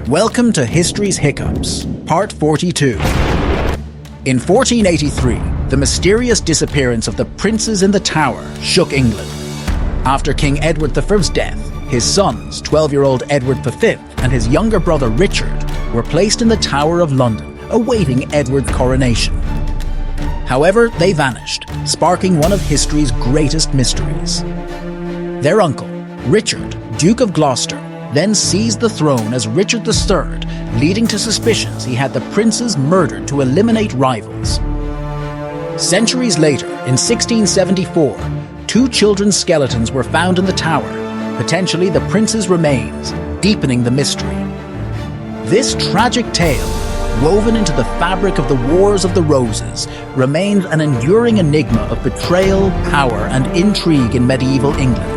Welcome to History's Hiccups, Part 42. In 1483, the mysterious disappearance of the princes in the Tower shook England. After King Edward I's death, his sons, 12-year-old Edward V and his younger brother Richard, were placed in the Tower of London, awaiting Edward's coronation. However, they vanished, sparking one of history's greatest mysteries. Their uncle, Richard, Duke of Gloucester, then seized the throne as Richard III, leading to suspicions he had the princes murdered to eliminate rivals. Centuries later, in 1674, two children's skeletons were found in the tower, potentially the princes' remains, deepening the mystery. This tragic tale, woven into the fabric of the Wars of the Roses, remained an enduring enigma of betrayal, power, and intrigue in medieval England.